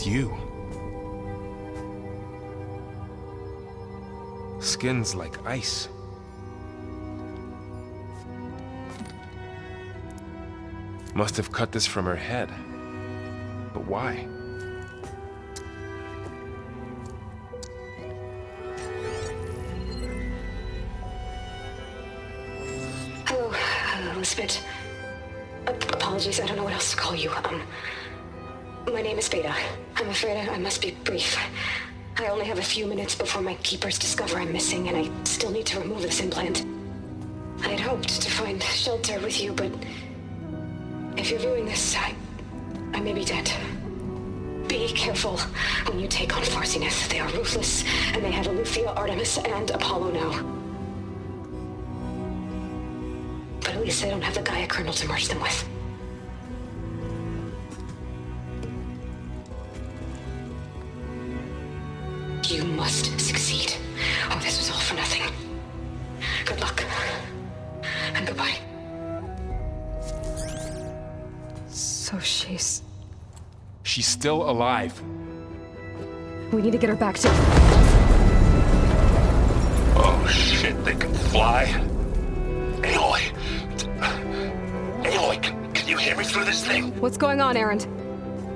with you. Skin's like ice. Must have cut this from her head. But why? Hello, Elizabeth. Apologies, I don't know what else to call you. My name is Beta. I'm afraid I must be brief. I only have a few minutes before my keepers discover I'm missing, and I still need to remove this implant. I had hoped to find shelter with you, but if you're viewing this, I may be dead. Be careful when you take on Farsiness. They are ruthless, and they have Aletheia, Artemis, and Apollo now. But at least they don't have the GAIA kernel to merge them with. You must succeed, or this was all for nothing. Good luck, and goodbye. So she's still alive. We need to get her back to... Oh shit, they can fly? Aloy! Aloy, can you hear me through this thing? What's going on, Erend?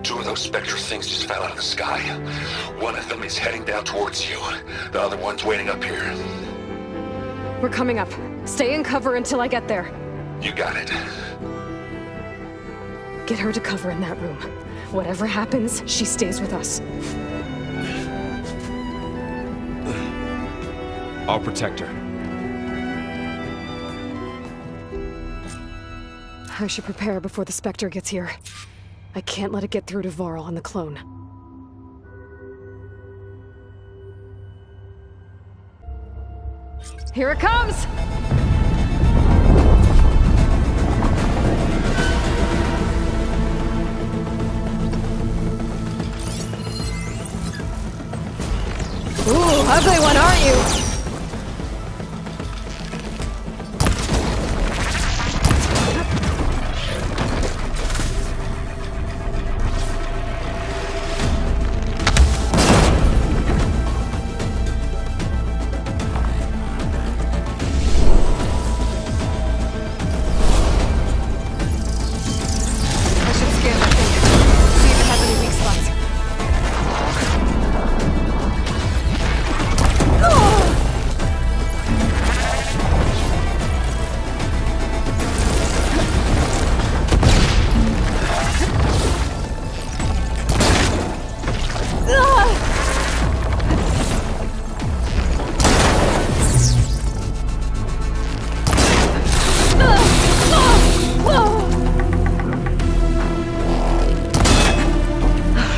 2 of those Specter things just fell out of the sky. One of them is heading down towards you. The other one's waiting up here. We're coming up. Stay in cover until I get there. You got it. Get her to cover in that room. Whatever happens, she stays with us. I'll protect her. I should prepare before the Specter gets here. I can't let it get through to Varl and the clone. Here it comes! Ooh, ugly one, aren't you?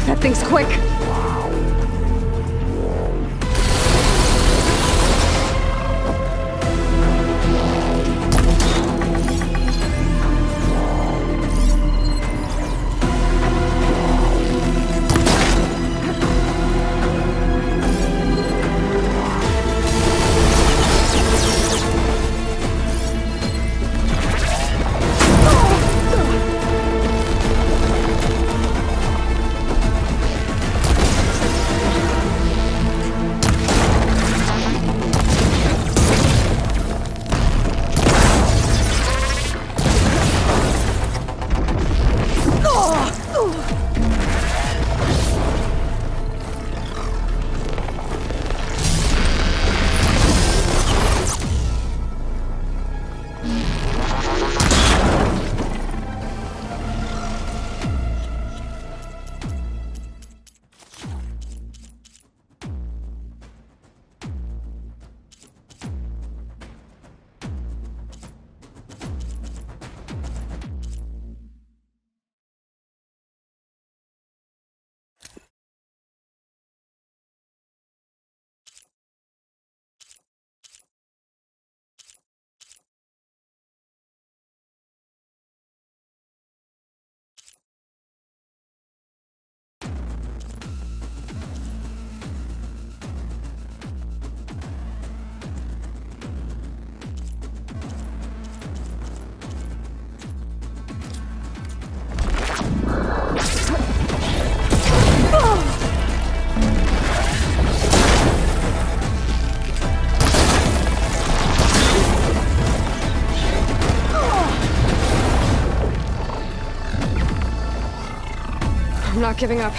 That thing's quick. I'm not giving up.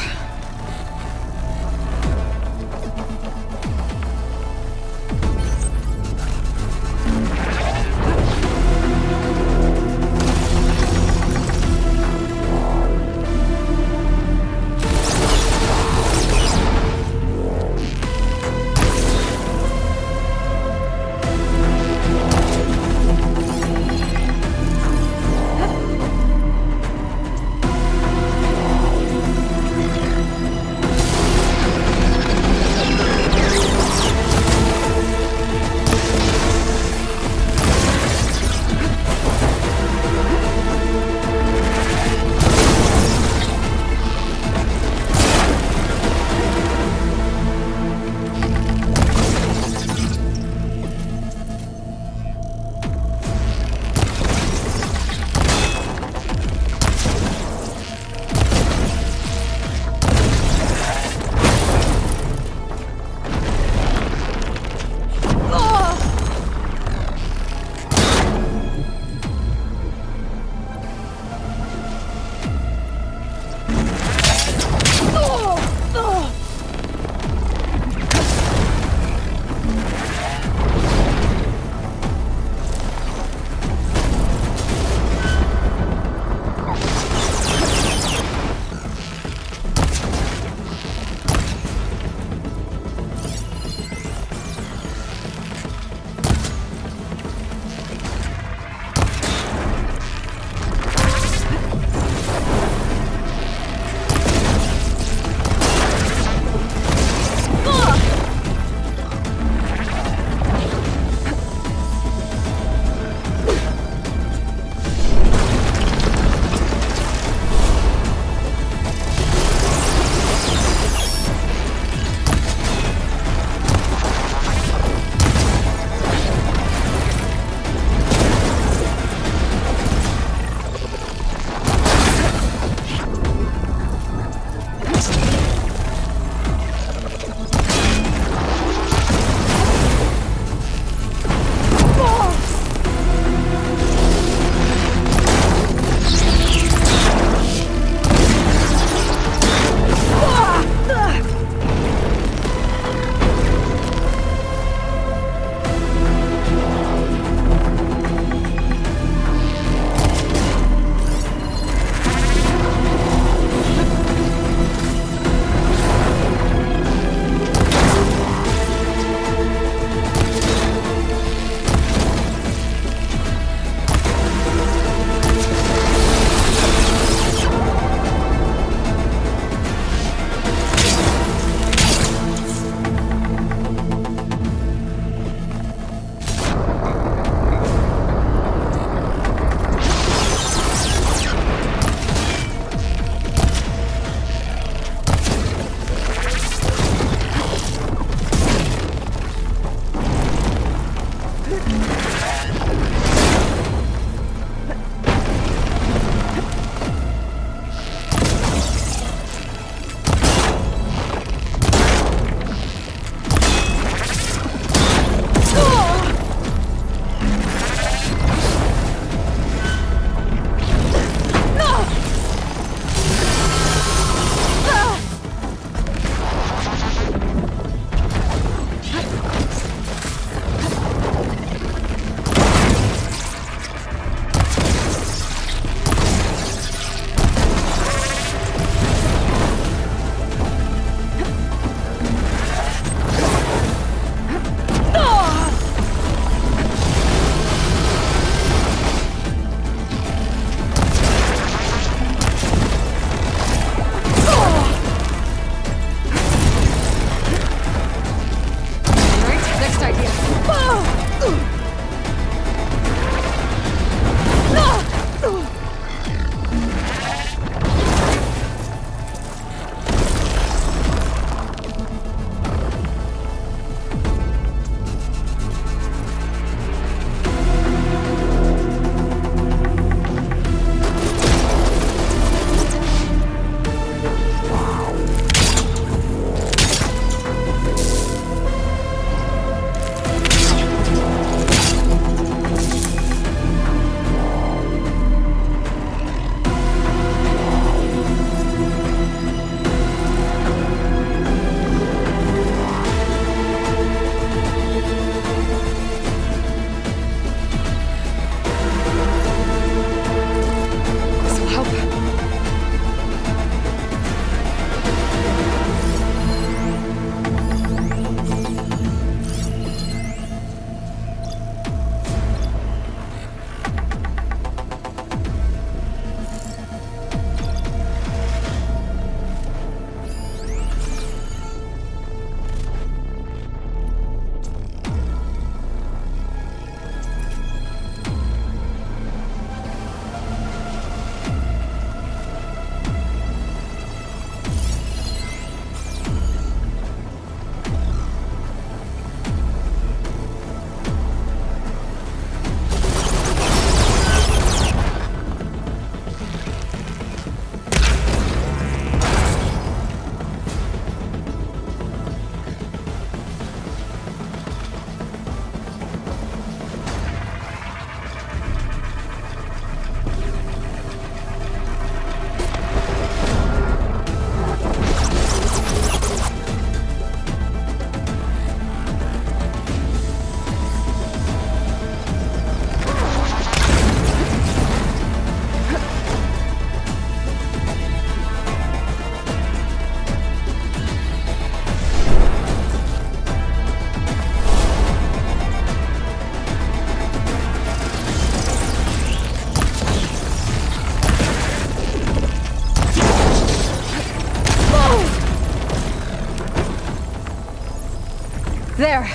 There.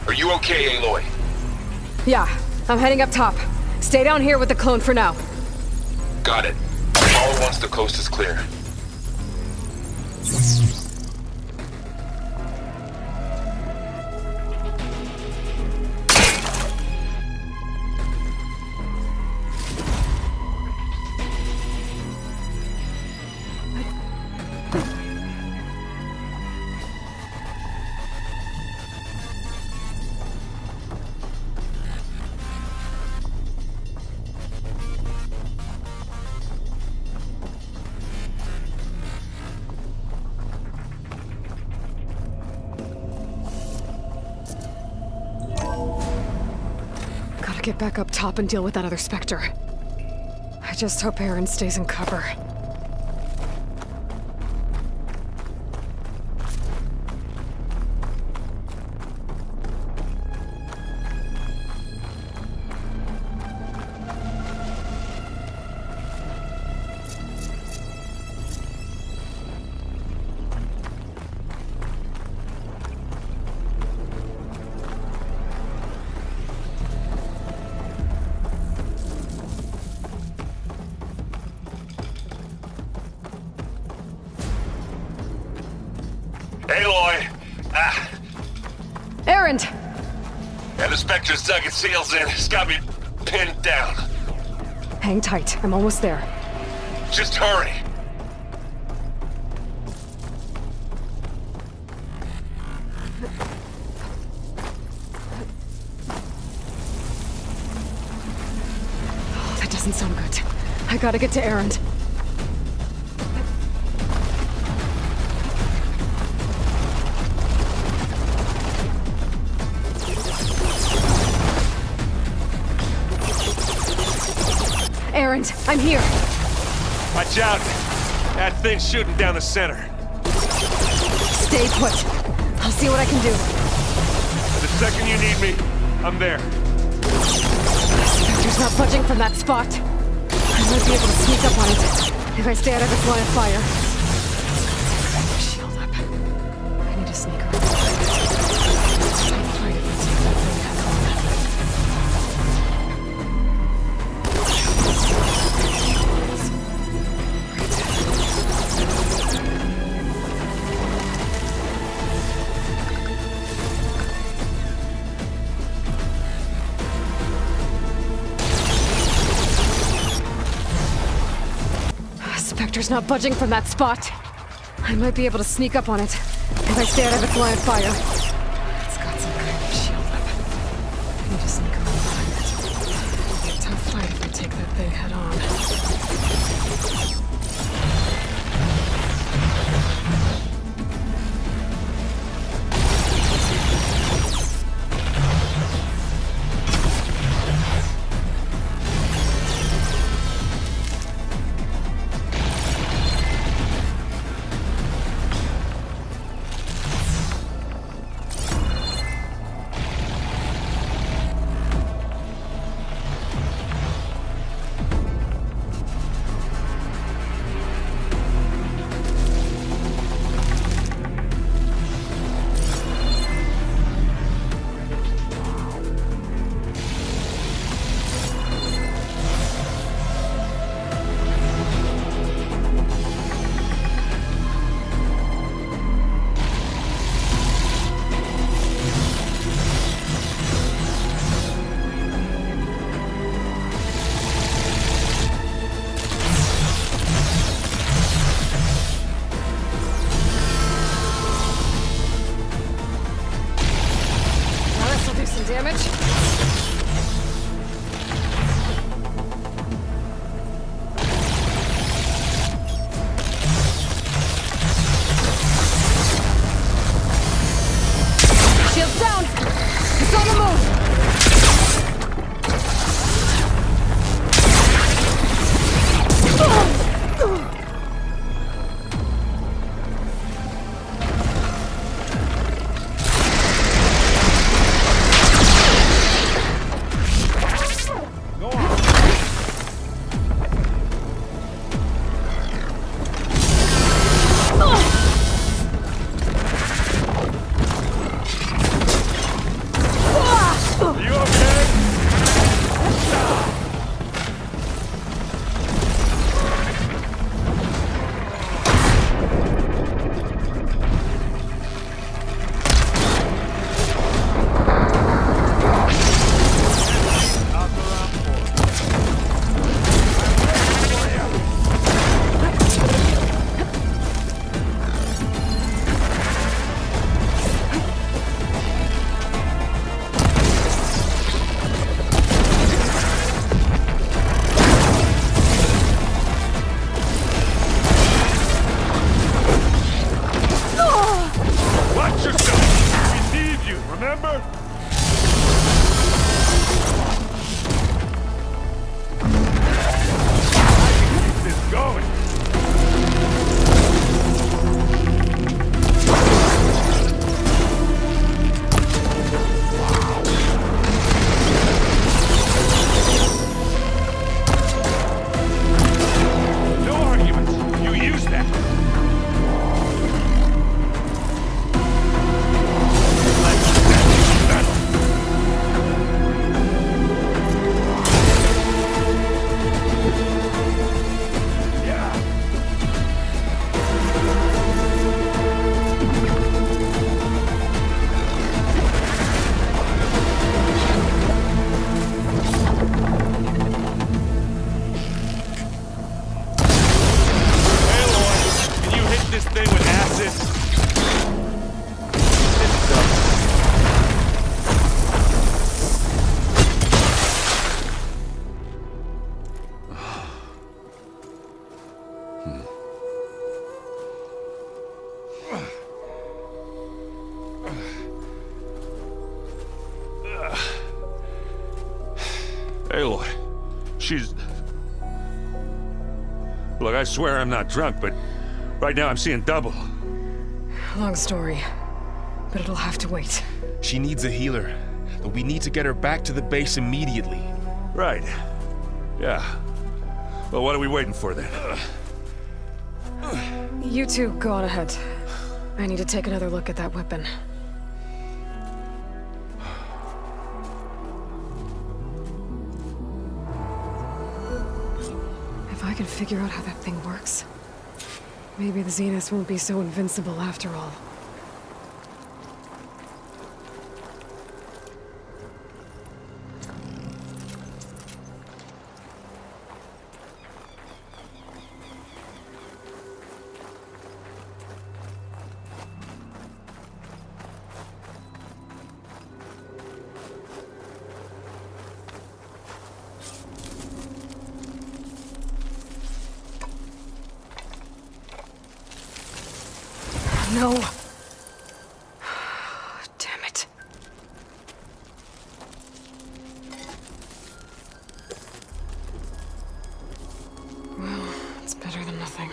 Are you okay, Aloy? Yeah, I'm heading up top. Stay down here with the clone for now. Got it. Follow once the coast is clear. Gotta get back up top and deal with that other Specter. I just hope Aaron stays in cover. Aloy! Ah! Aaron! And the Spectre's dug its heels in. It's got me pinned down. Hang tight, I'm almost there. Just hurry. Oh, that doesn't sound good. I gotta get to Aaron. Aaron, I'm here. Watch out! That thing's shooting down the center. Stay put. I'll see what I can do. The second you need me, I'm there. Spectre's not budging from that spot. I might be able to sneak up on it if I stay out of its line of fire. Shield up. I need to sneak around. I'm afraid if I take that thing head on. Spectre's not budging from that spot. I might be able to sneak up on it if I stay out of its line of fire. It's got some kind of shield up. I need to sneak around behind it. It'll be a tough fight if I take that thing head on. Aloy, she's... Look, I swear I'm not drunk, but right now I'm seeing double. Long story, but it'll have to wait. She needs a healer, but we need to get her back to the base immediately. Right. Yeah. Well, what are we waiting for then? You two go on ahead. I need to take another look at that weapon. If I can figure out how that thing works, maybe the Zeniths won't be so invincible after all. No. Damn it. Well, it's better than nothing.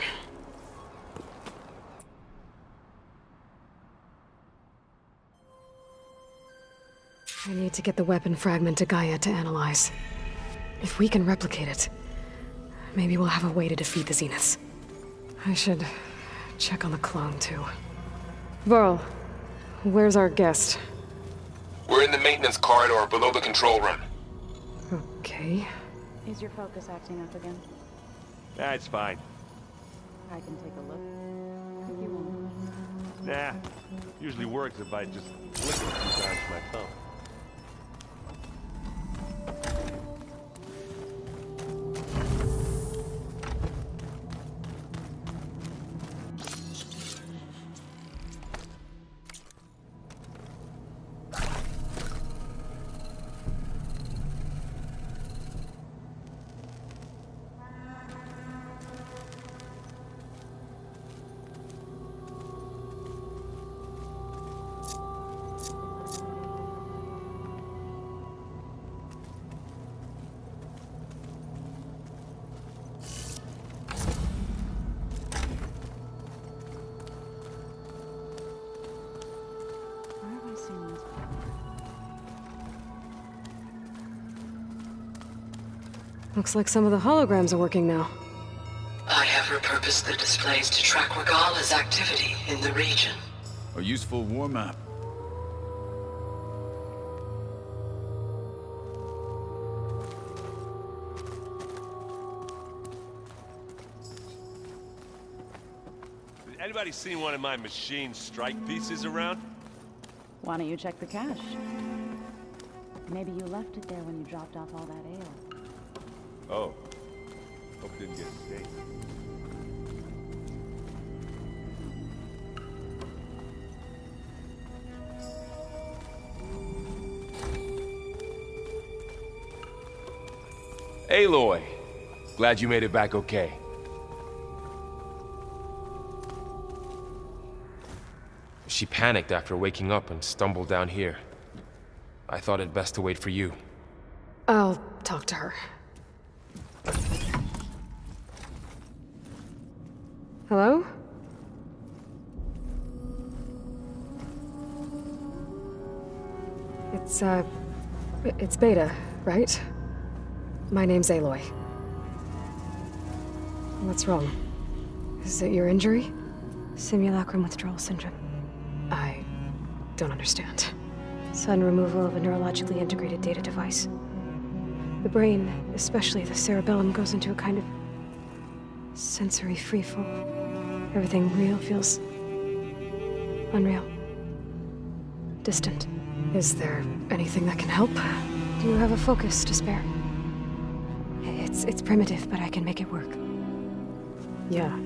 I need to get the weapon fragment to GAIA to analyze. If we can replicate it, maybe we'll have a way to defeat the Zeniths. I should check on the clone, too. Varl, where's our guest? We're in the maintenance corridor below the control room. Okay. Is your focus acting up again? Nah, it's fine. I can take a look. If you want. Nah. Usually works if I just flick it a few times with my thumb. Where have I seen this before? Looks like some of the holograms are working now. I have repurposed the displays to track Regala's activity in the region. A useful warm-up. Anybody seen one of my machine strike pieces around? Why don't you check the cache? Maybe you left it there when you dropped off all that ale. Oh. Hope it didn't get stained. Aloy, glad you made it back okay. She panicked after waking up and stumbled down here. I thought it best to wait for you. I'll talk to her. Hello? It's Beta, right? My name's Aloy. What's wrong? Is it your injury? Simulacrum withdrawal syndrome. I don't understand. Sudden removal of a neurologically integrated data device. The brain, especially the cerebellum, goes into a kind of sensory freefall. Everything real feels unreal. Distant. Is there anything that can help? Do you have a focus to spare? It's primitive, but I can make it work. Yeah.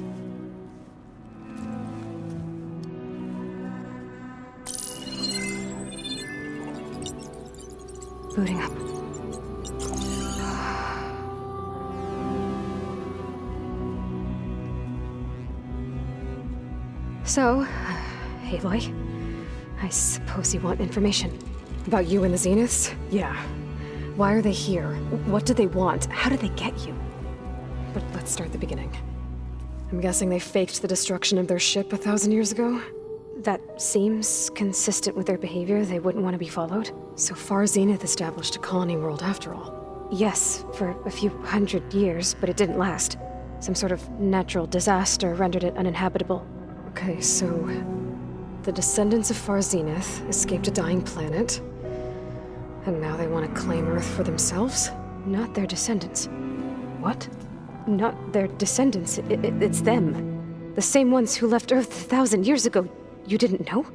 Booting up. So, Aloy, I suppose you want information. About you and the Zeniths? Yeah. Why are they here? What do they want? How did they get you? But let's start at the beginning. I'm guessing they faked the destruction of their ship 1,000 years ago? That seems consistent with their behavior. They wouldn't want to be followed. So far, Zenith established a colony world after all. Yes, for a few hundred years, but it didn't last. Some sort of natural disaster rendered it uninhabitable. Okay, so the descendants of Far Zenith escaped a dying planet, and now they want to claim Earth for themselves? Not their descendants. What? Not their descendants. It's them. The same ones who left Earth 1,000 years ago. You didn't know?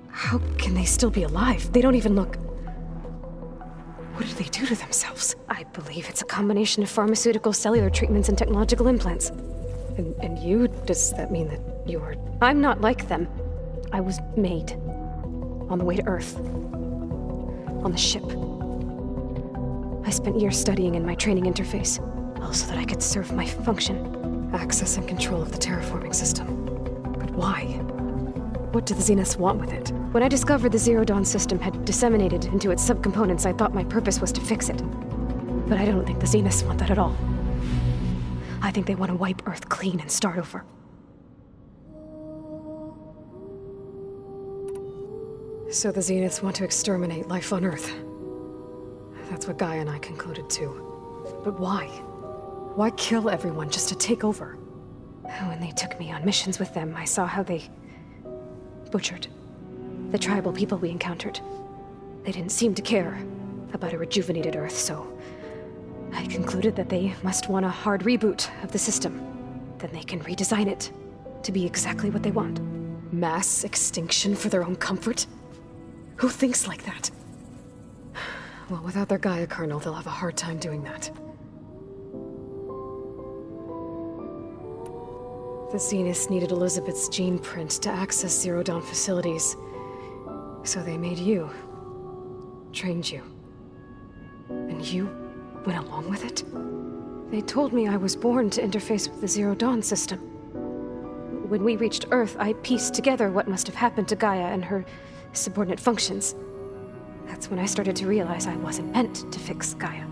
How can they still be alive? They don't even look... What did they do to themselves? I believe it's a combination of pharmaceutical, cellular treatments, and technological implants. And you? Does that mean that you're... I'm not like them. I was made. On the way to Earth. On the ship. I spent years studying in my training interface, all so that I could serve my function. Access and control of the terraforming system. But why? What do the Zeniths want with it? When I discovered the Zero Dawn system had disseminated into its subcomponents, I thought my purpose was to fix it. But I don't think the Zeniths want that at all. I think they want to wipe Earth clean and start over. So the Zeniths want to exterminate life on Earth. That's what GAIA and I concluded too. But why? Why kill everyone just to take over? When they took me on missions with them, I saw how they butchered the tribal people we encountered. They didn't seem to care about a rejuvenated Earth, so I concluded that they must want a hard reboot of the system. Then they can redesign it to be exactly what they want. Mass extinction for their own comfort? Who thinks like that? Well, without their GAIA kernel, they'll have a hard time doing that. The Zeniths needed Elizabeth's gene print to access Zero Dawn facilities. So they made you. Trained you. And you went along with it? They told me I was born to interface with the Zero Dawn system. When we reached Earth, I pieced together what must have happened to GAIA and her subordinate functions. That's when I started to realize I wasn't meant to fix GAIA.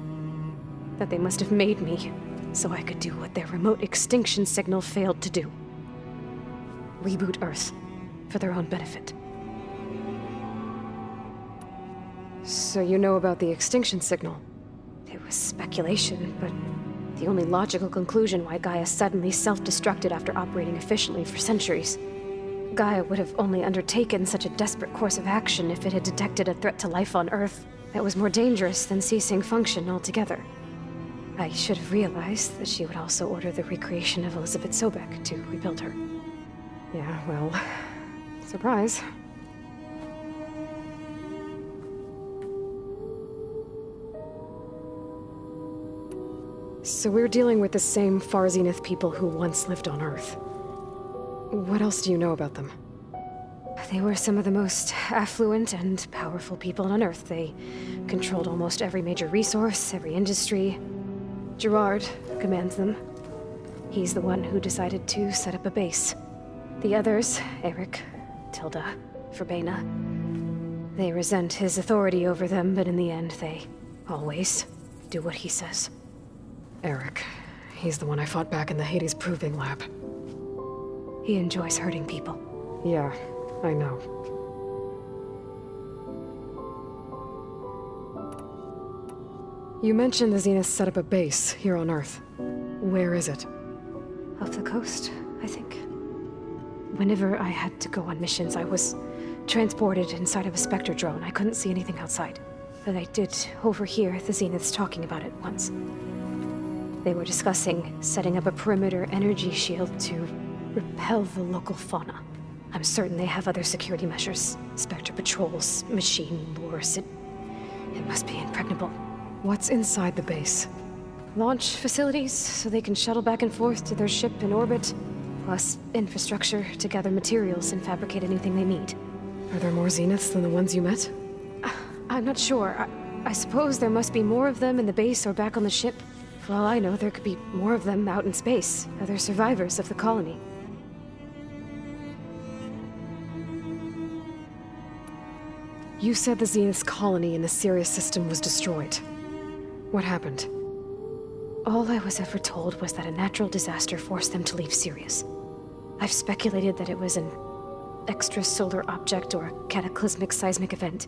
That they must have made me so I could do what their remote extinction signal failed to do. Reboot Earth for their own benefit. So you know about the extinction signal? It was speculation, but the only logical conclusion why GAIA suddenly self-destructed after operating efficiently for centuries. GAIA would have only undertaken such a desperate course of action if it had detected a threat to life on Earth that was more dangerous than ceasing function altogether. I should have realized that she would also order the recreation of Elizabeth Sobek to rebuild her. Yeah, well, surprise. So we're dealing with the same Far Zenith people who once lived on Earth. What else do you know about them? They were some of the most affluent and powerful people on Earth. They controlled almost every major resource, every industry. Gerard commands them. He's the one who decided to set up a base. The others, Eric, Tilda, Verbena, they resent his authority over them, but in the end, they always do what he says. Eric, he's the one I fought back in the Hades Proving Lab. He enjoys hurting people. Yeah, I know. You mentioned the Zeniths set up a base here on Earth. Where is it? Off the coast, I think. Whenever I had to go on missions, I was transported inside of a Specter drone. I couldn't see anything outside. But I did overhear the Zeniths talking about it once. They were discussing setting up a perimeter energy shield to repel the local fauna. I'm certain they have other security measures. Spectre patrols, machine lures. It must be impregnable. What's inside the base? Launch facilities, so they can shuttle back and forth to their ship in orbit, plus infrastructure to gather materials and fabricate anything they need. Are there more Zeniths than the ones you met? I'm not sure. I suppose there must be more of them in the base or back on the ship. For all I know, there could be more of them out in space, other survivors of the colony. You said the Zenith's colony in the Sirius system was destroyed. What happened? All I was ever told was that a natural disaster forced them to leave Sirius. I've speculated that it was an extrasolar object or a cataclysmic seismic event.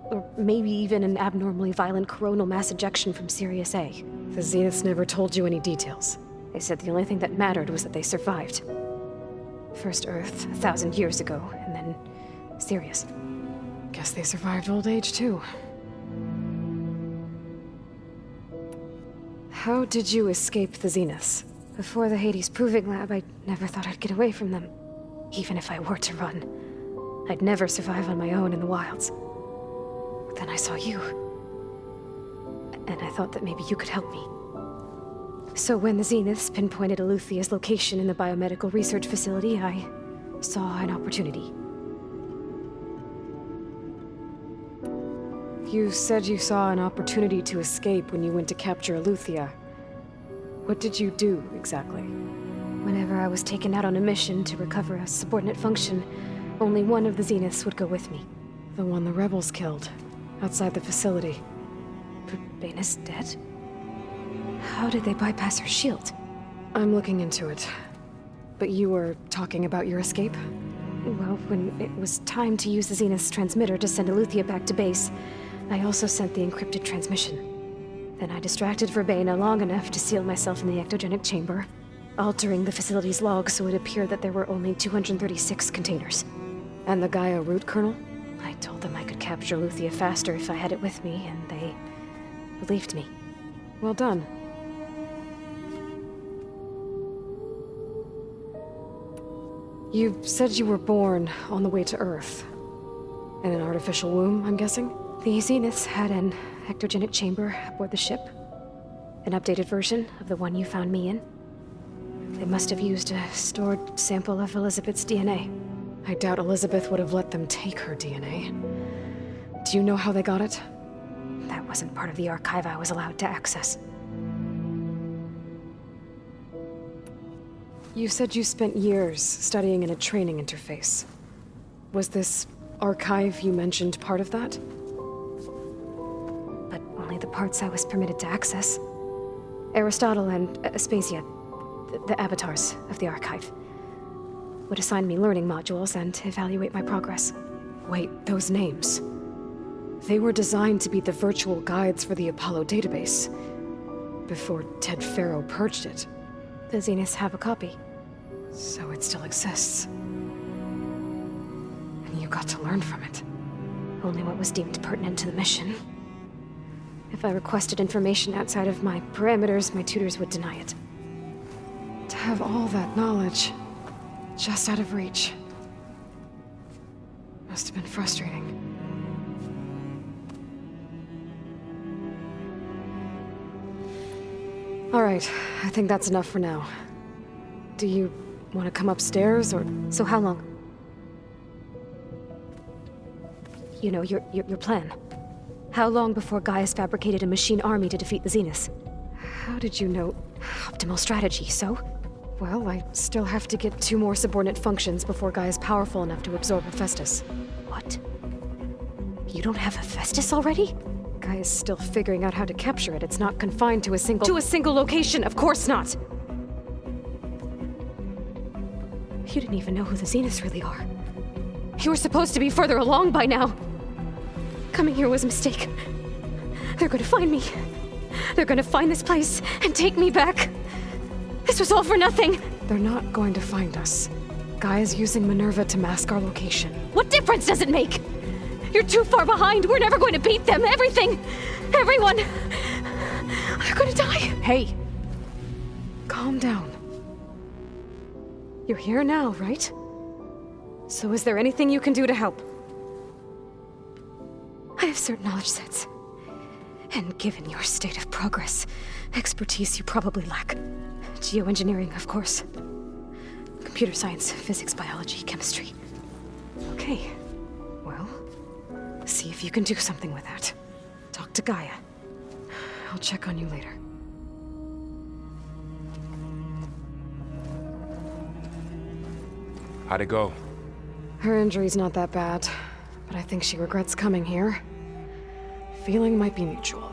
Or maybe even an abnormally violent coronal mass ejection from Sirius A. The Zeniths never told you any details. They said the only thing that mattered was that they survived. First Earth, 1,000 years ago, and then Sirius. Guess they survived old age, too. How did you escape the Zeniths? Before the Hades Proving Lab, I never thought I'd get away from them. Even if I were to run. I'd never survive on my own in the wilds. But then I saw you. And I thought that maybe you could help me. So when the Zeniths pinpointed Eluthia's location in the biomedical research facility, I saw an opportunity. You said you saw an opportunity to escape when you went to capture Eluthia. What did you do, exactly? Whenever I was taken out on a mission to recover a subordinate function, only one of the Zeniths would go with me. The one the rebels killed, outside the facility. But Baina's dead? How did they bypass her shield? I'm looking into it. But you were talking about your escape? Well, when it was time to use the Zenith's transmitter to send Eluthia back to base, I also sent the encrypted transmission. Then I distracted Verbena long enough to seal myself in the ectogenic chamber, altering the facility's log so it appeared that there were only 236 containers. And the GAIA root kernel? I told them I could capture Eluthia faster if I had it with me, and they believed me. Well done. You said you were born on the way to Earth. In an artificial womb, I'm guessing? The Zeniths had an ectogenic chamber aboard the ship. An updated version of the one you found me in. They must have used a stored sample of Elizabeth's DNA. I doubt Elizabeth would have let them take her DNA. Do you know how they got it? That wasn't part of the archive I was allowed to access. You said you spent years studying in a training interface. Was this archive you mentioned part of that? But only the parts I was permitted to access. Aristotle and Aspasia, the avatars of the archive, would assign me learning modules and evaluate my progress. Wait, those names. They were designed to be the virtual guides for the Apollo database, before Ted Faro purged it. The Zeniths have a copy. So it still exists. And you got to learn from it. Only what was deemed pertinent to the mission. If I requested information outside of my parameters, my tutors would deny it. To have all that knowledge, just out of reach. Must have been frustrating. All right, I think that's enough for now. Do you want to come upstairs, or...? So how long? You know, your plan. How long before Gaia's fabricated a machine army to defeat the Zeniths? How did you know? Optimal strategy, so? Well, I still have to get 2 more subordinate functions before Gaia's powerful enough to absorb Hephaestus. What? You don't have Hephaestus already? Gaia's still figuring out how to capture it. It's not confined to a single... To a single location, of course not! You didn't even know who the Zeniths really are. You were supposed to be further along by now! Coming here was a mistake. They're gonna find me. They're gonna find this place and take me back. This was all for nothing! They're not going to find us. Gaia's using Minerva to mask our location. What difference does it make? You're too far behind. We're never going to beat them. Everything, everyone, are gonna die. Hey, calm down. You're here now, right? So is there anything you can do to help? I have certain knowledge sets. And given your state of progress, expertise you probably lack. Geoengineering, of course. Computer science, physics, biology, chemistry. Okay. Well, see if you can do something with that. Talk to Gaia. I'll check on you later. How'd it go? Her injury's not that bad, but I think she regrets coming here. Feeling might be mutual.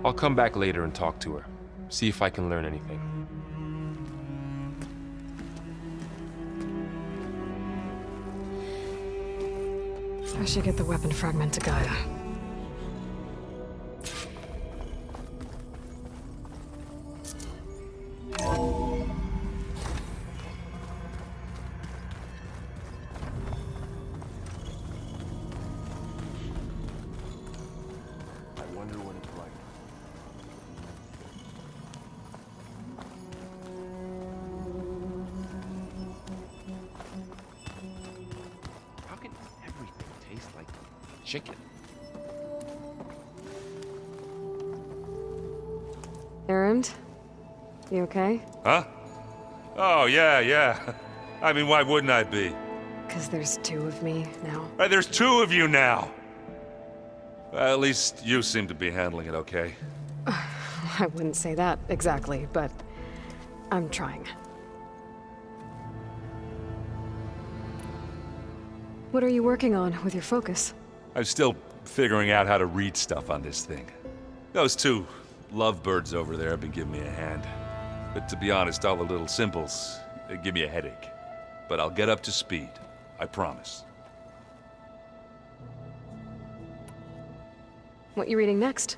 I'll come back later and talk to her. See if I can learn anything. I should get the weapon fragment to Gaia. I wonder what it's like. How can everything taste like chicken? Errand? You okay? Huh? Oh, yeah. I mean, why wouldn't I be? 'Cause there's two of me now. There's two of you now! Well, at least you seem to be handling it okay. I wouldn't say that exactly, but I'm trying. What are you working on with your focus? I'm still figuring out how to read stuff on this thing. Those two lovebirds over there have been giving me a hand. But to be honest, all the little symbols, they give me a headache. But I'll get up to speed. I promise. What you reading next?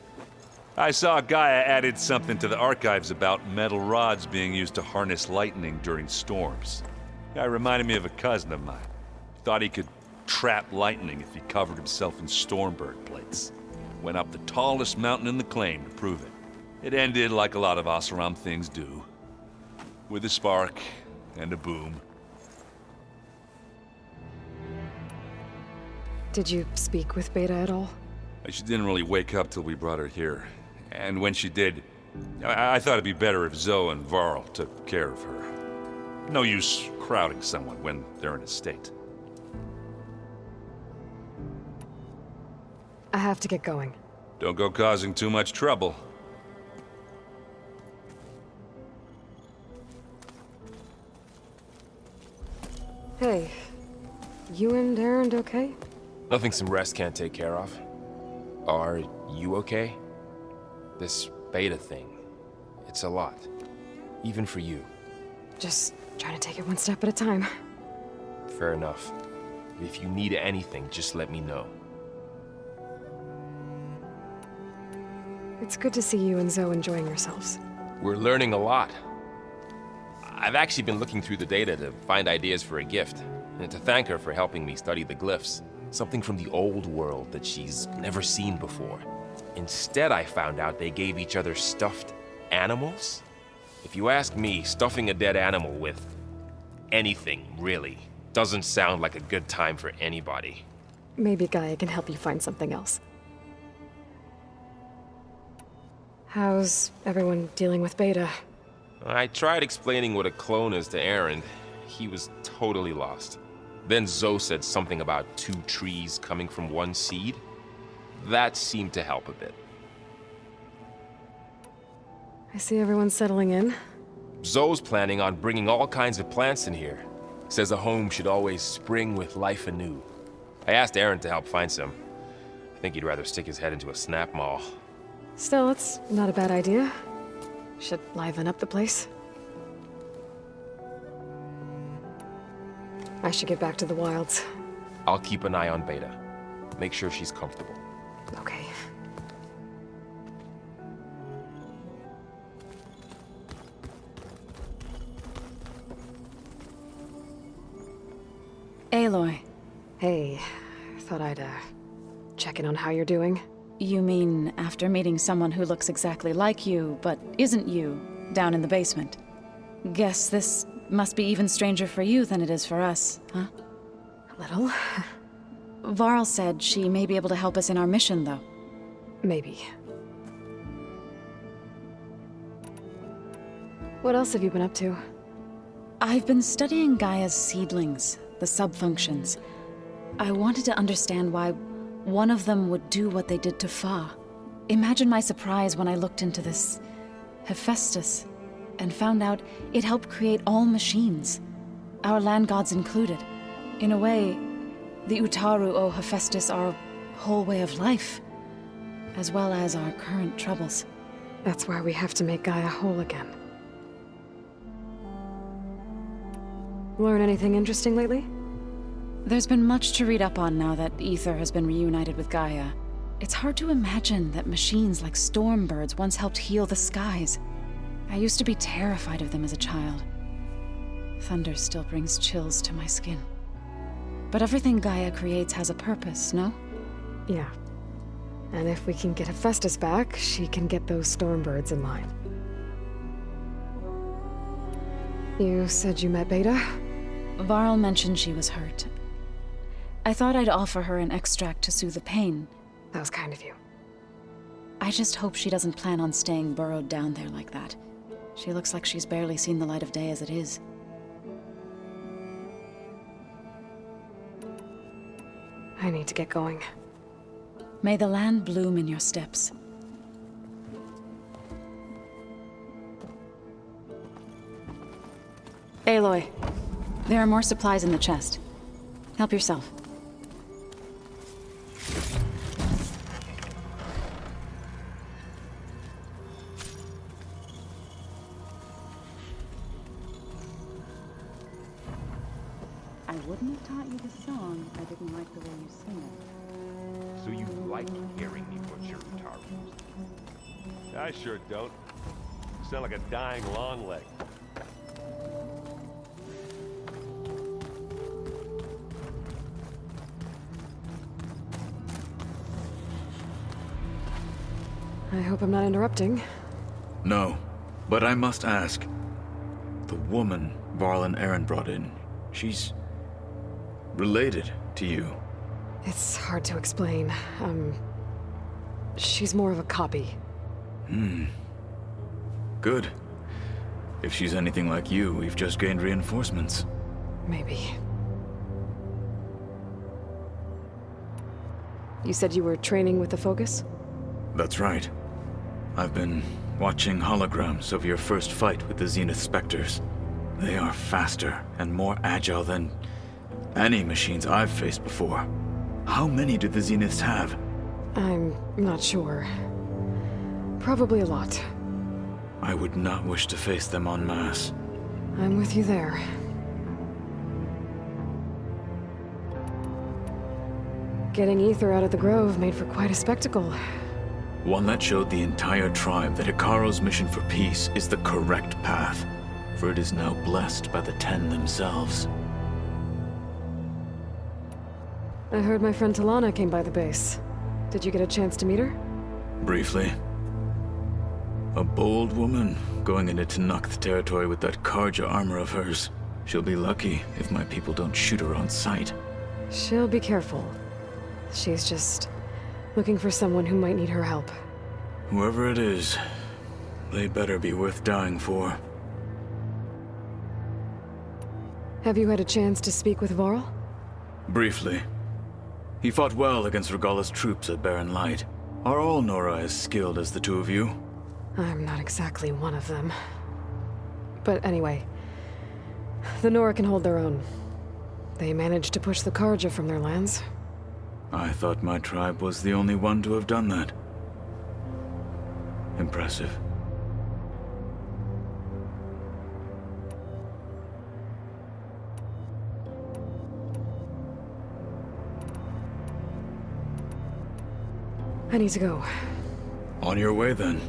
I saw Gaia added something to the archives about metal rods being used to harness lightning during storms. Guy reminded me of a cousin of mine. Thought he could trap lightning if he covered himself in Stormbird plates. Went up the tallest mountain in the claim to prove it. It ended like a lot of Oseram things do. With a spark and a boom. Did you speak with Beta at all? She didn't really wake up till we brought her here. And when she did, I thought it'd be better if Zoe and Varl took care of her. No use crowding someone when they're in a state. I have to get going. Don't go causing too much trouble. Hey, you and Errand okay? Nothing some rest can't take care of. Are you okay? This beta thing, it's a lot. Even for you. Just trying to take it one step at a time. Fair enough. If you need anything, just let me know. It's good to see you and Zoe enjoying yourselves. We're learning a lot. I've actually been looking through the data to find ideas for a gift, and to thank her for helping me study the glyphs. Something from the old world that she's never seen before. Instead, I found out they gave each other stuffed animals. If you ask me, stuffing a dead animal with anything, really, doesn't sound like a good time for anybody. Maybe Gaia can help you find something else. How's everyone dealing with Beta? I tried explaining what a clone is to Aaron. He was totally lost. Then Zoe said something about two trees coming from one seed. That seemed to help a bit. I see everyone settling in. Zoe's planning on bringing all kinds of plants in here. Says a home should always spring with life anew. I asked Aaron to help find some. I think he'd rather stick his head into a snap maul. Still, it's not a bad idea. Should liven up the place. I should get back to the wilds. I'll keep an eye on Beta. Make sure she's comfortable. Okay. Aloy. Hey, thought I'd, check in on how you're doing. You mean after meeting someone who looks exactly like you, but isn't you, down in the basement? Guess this must be even stranger for you than it is for us, huh? A little. Varl said she may be able to help us in our mission, though. Maybe. What else have you been up to? I've been studying Gaia's seedlings, the subfunctions. I wanted to understand why one of them would do what they did to Fa. Imagine my surprise when I looked into this Hephaestus and found out it helped create all machines, our land gods included. In a way, The Utaru o Hephaestus are our whole way of life, as well as our current troubles. That's why we have to make Gaia whole again. Learn anything interesting lately? There's been much to read up on now that Ether has been reunited with Gaia. It's hard to imagine that machines like Stormbirds once helped heal the skies. I used to be terrified of them as a child. Thunder still brings chills to my skin. But everything Gaia creates has a purpose, no? Yeah. And if we can get Hephaestus back, she can get those Stormbirds in line. You said you met Beta? Varl mentioned she was hurt. I thought I'd offer her an extract to soothe the pain. That was kind of you. I just hope she doesn't plan on staying burrowed down there like that. She looks like she's barely seen the light of day as it is. I need to get going. May the land bloom in your steps. Aloy, there are more supplies in the chest. Help yourself. I wouldn't have taught you the song if I didn't like the way you sing it. So you like hearing me butcher Utaru? I sure don't. You sound like a dying longleg. I hope I'm not interrupting. No, but I must ask. The woman Varl and Aaron brought in, she's related to you. It's hard to explain. She's more of a copy. Good. If she's anything like you, we've just gained reinforcements. Maybe. You said you were training with the Focus? That's right. I've been watching holograms of your first fight with the Zenith Specters. They are faster and more agile than any machines I've faced before. How many do the Zeniths have? I'm not sure. Probably a lot. I would not wish to face them en masse. I'm with you there. Getting Ether out of the Grove made for quite a spectacle. One that showed the entire tribe that Hikaru's mission for peace is the correct path, for it is now blessed by the Ten themselves. I heard my friend Talana came by the base. Did you get a chance to meet her? Briefly. A bold woman going into Tenakth territory with that Karja armor of hers. She'll be lucky if my people don't shoot her on sight. She'll be careful. She's just looking for someone who might need her help. Whoever it is, they better be worth dying for. Have you had a chance to speak with Varl? Briefly. He fought well against Regalla's troops at Barren Light. Are all Nora as skilled as the two of you? I'm not exactly one of them. But anyway, the Nora can hold their own. They managed to push the Karja from their lands. I thought my tribe was the only one to have done that. Impressive. I need to go. On your way, then.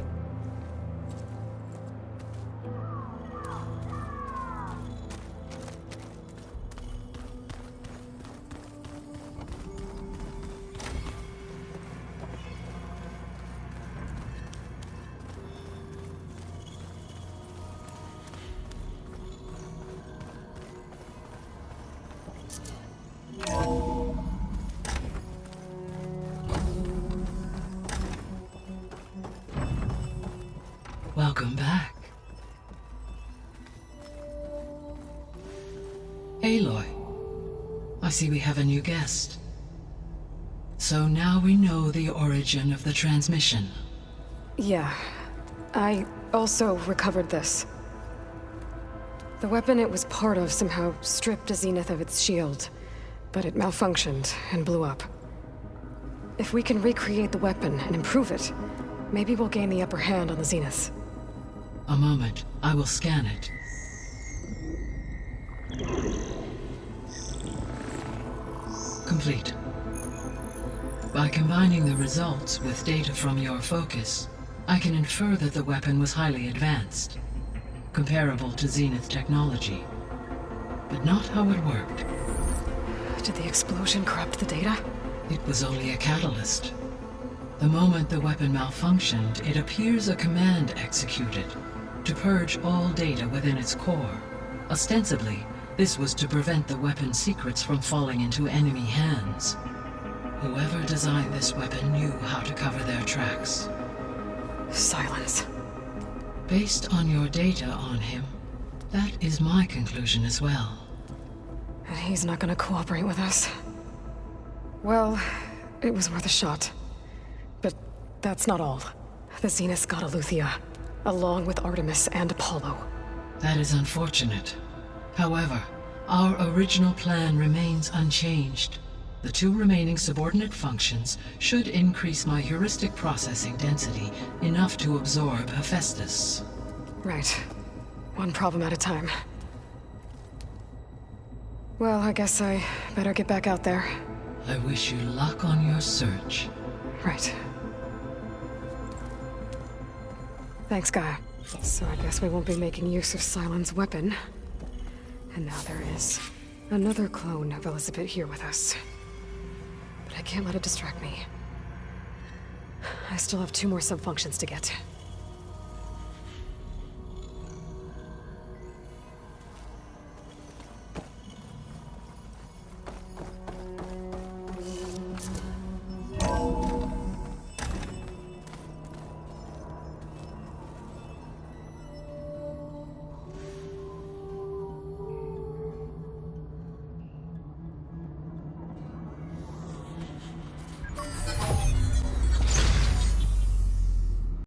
Welcome back. Aloy, I see we have a new guest. So now we know the origin of the transmission. Yeah. I also recovered this. The weapon it was part of somehow stripped a Zenith of its shield. but it malfunctioned and blew up. If we can recreate the weapon and improve it, maybe we'll gain the upper hand on the Zeniths. A moment. I will scan it. Complete. By combining the results with data from your focus, I can infer that the weapon was highly advanced, comparable to Zenith technology, but not how it worked. Did the explosion corrupt the data? It was only a catalyst. The moment the weapon malfunctioned, it appears a command executed to purge all data within its core. Ostensibly, this was to prevent the weapon's secrets from falling into enemy hands. Whoever designed this weapon knew how to cover their tracks. Silence. Based on your data on him, that is my conclusion as well. And he's not gonna cooperate with us. Well, it was worth a shot. But that's not all. The Zeniths got Aletheia, along with Artemis and Apollo. That is unfortunate. However, our original plan remains unchanged. The 2 remaining subordinate functions should increase my heuristic processing density enough to absorb Hephaestus. Right. One problem at a time. Well, I guess I better get back out there. I wish you luck on your search. Right. Thanks, Gaia. So I guess we won't be making use of Cylon's weapon. And now there is another clone of Elizabeth here with us. But I can't let it distract me. I still have 2 more subfunctions to get.